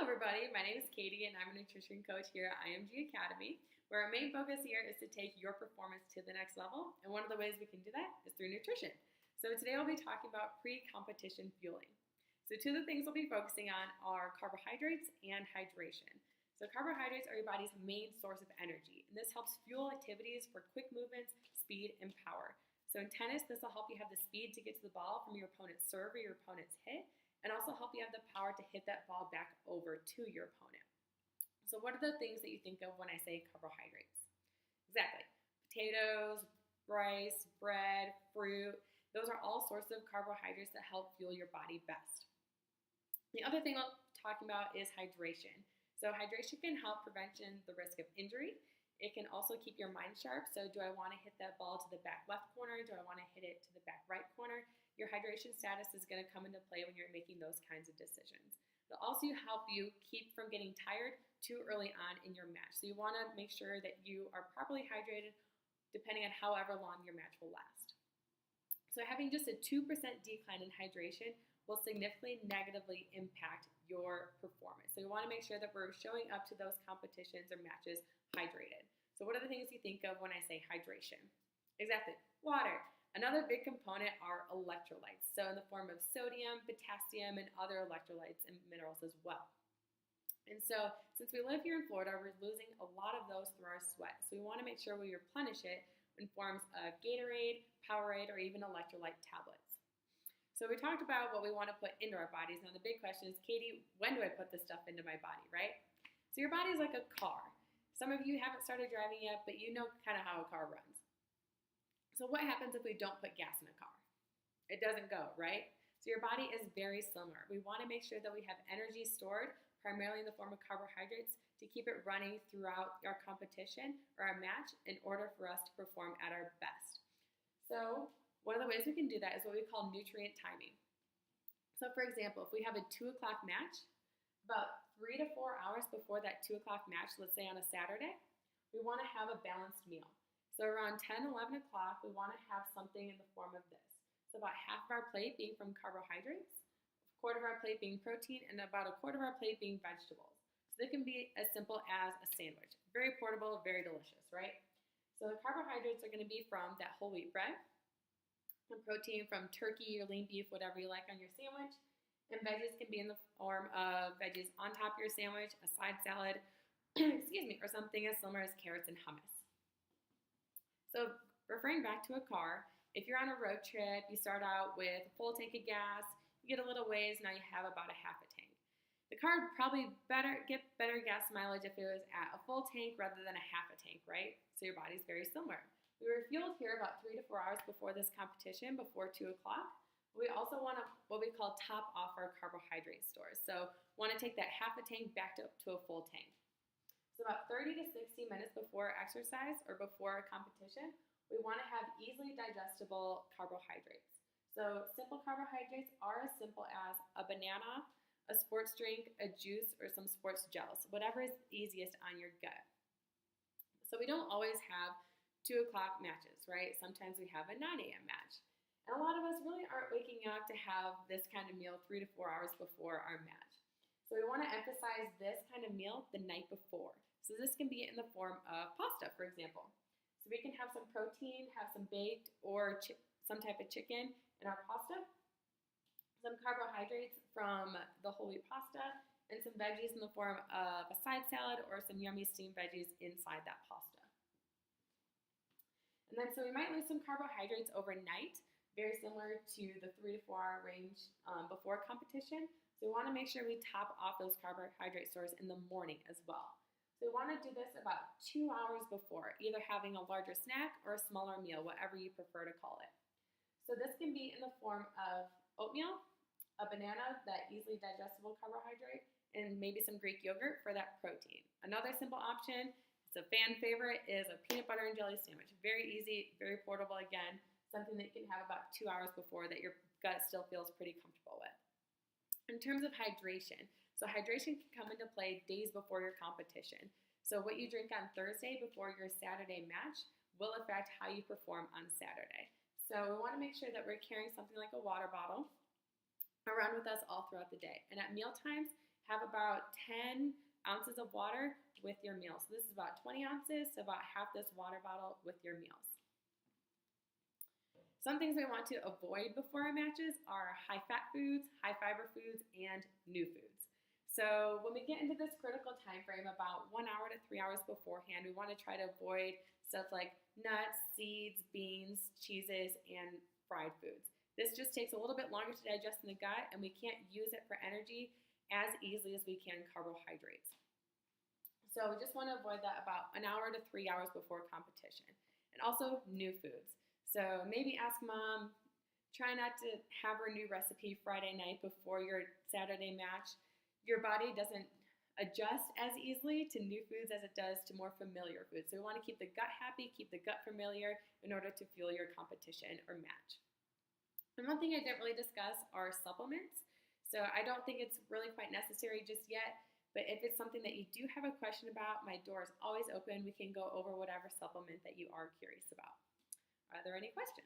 Everybody. My name is Katie, and I'm a nutrition coach here at IMG Academy, where our main focus here is to take your performance to the next level. And one of the ways we can do that is through nutrition. So today I'll be talking about pre-competition fueling. So two of the things I'll be focusing on are carbohydrates and hydration. So carbohydrates are your body's main source of energy, and this helps fuel activities for quick movements, speed, and power. So in tennis, this will help you have the speed to get to the ball from your opponent's serve or your opponent's hit, and also help you have the power to hit that ball back over to your opponent. So what are the things that you think of when I say carbohydrates? Exactly. Potatoes, rice, bread, fruit. Those are all sources of carbohydrates that help fuel your body best. The other thing I'll be talking about is hydration. So hydration can help prevention the risk of injury. It can also keep your mind sharp. So do I want to hit that ball to the back left corner? Do I want to hit it to the back right corner? Your hydration status is going to come into play when you're making those kinds of decisions. It'll also help you keep from getting tired too early on in your match. So you want to make sure that you are properly hydrated depending on however long your match will last. So having just a 2% decline in hydration will significantly negatively impact your performance. So you want to make sure that we're showing up to those competitions or matches hydrated. So what are the things you think of when I say hydration? Exactly, water. Another big component are electrolytes, so in the form of sodium, potassium, and other electrolytes and minerals as well. And so since we live here in Florida, we're losing a lot of those through our sweat. So we want to make sure we replenish it in forms of Gatorade, Powerade, or even electrolyte tablets. So we talked about what we want to put into our bodies. Now the big question is, Katie, when do I put this stuff into my body, right? So your body is like a car. Some of you haven't started driving yet, but you know kind of how a car runs. So what happens if we don't put gas in a car? It doesn't go, right? So your body is very similar. We want to make sure that we have energy stored, primarily in the form of carbohydrates, to keep it running throughout our competition or our match in order for us to perform at our best. So one of the ways we can do that is what we call nutrient timing. So for example, if we have a 2 o'clock match, about 3 to 4 hours before that 2 o'clock match, let's say on a Saturday, we want to have a balanced meal. So around 10, 11 o'clock, we want to have something in the form of this. So about half of our plate being from carbohydrates, a quarter of our plate being protein, and about a quarter of our plate being vegetables. So they can be as simple as a sandwich. Very portable, very delicious, right? So the carbohydrates are going to be from that whole wheat bread, and protein from turkey or lean beef, whatever you like on your sandwich, and veggies can be in the form of veggies on top of your sandwich, a side salad, or something as similar as carrots and hummus. So referring back to a car, if you're on a road trip, you start out with a full tank of gas, you get a little ways, now you have about a half a tank. The car would probably get better gas mileage if it was at a full tank rather than a half a tank, right? So your body's very similar. We were fueled here about 3 to 4 hours before this competition, before 2 o'clock. We also want to, what we call, top off our carbohydrate stores. So want to take that half a tank back to a full tank. So about 30 to 60 minutes before exercise or before a competition, we want to have easily digestible carbohydrates. So simple carbohydrates are as simple as a banana, a sports drink, a juice, or some sports gels, whatever is easiest on your gut. So we don't always have 2 o'clock matches, right? Sometimes we have a 9 a.m. match. And a lot of us really aren't waking up to have this kind of meal 3 to 4 hours before our match. So we want to emphasize this kind of meal the night before. So this can be in the form of pasta, for example. So we can have some protein, have some baked or some type of chicken in our pasta, some carbohydrates from the whole wheat pasta, and some veggies in the form of a side salad or some yummy steamed veggies inside that pasta. And then so we might lose some carbohydrates overnight, very similar to the 3 to 4 hour range before competition. So we want to make sure we top off those carbohydrate stores in the morning as well. So we want to do this about 2 hours before, either having a larger snack or a smaller meal, whatever you prefer to call it. So this can be in the form of oatmeal, a banana, that easily digestible carbohydrate, and maybe some Greek yogurt for that protein. Another simple option, it's a fan favorite, is a peanut butter and jelly sandwich. Very easy, very portable again, something that you can have about 2 hours before that your gut still feels pretty comfortable with. In terms of hydration, so hydration can come into play days before your competition. So what you drink on Thursday before your Saturday match will affect how you perform on Saturday. So we want to make sure that we're carrying something like a water bottle around with us all throughout the day. And at meal times, Have about 10 ounces of water with your meals. So this is about 20 ounces, so about half this water bottle with your meals. Some things we want to avoid before our matches are high-fat foods, high-fiber foods, and new foods. So when we get into this critical time frame, about 1 hour to 3 hours beforehand, we want to try to avoid stuff like nuts, seeds, beans, cheeses, and fried foods. This just takes a little bit longer to digest in the gut, and we can't use it for energy as easily as we can carbohydrates. So we just want to avoid that about 1 hour to 3 hours before competition. And also new foods. So maybe ask mom, try not to have her new recipe Friday night before your Saturday match. Your body doesn't adjust as easily to new foods as it does to more familiar foods. So we want to keep the gut happy, keep the gut familiar in order to fuel your competition or match. And one thing I didn't really discuss are supplements. So I don't think it's really quite necessary just yet, but if it's something that you do have a question about, my door is always open. We can go over whatever supplement that you are curious about. Are there any questions?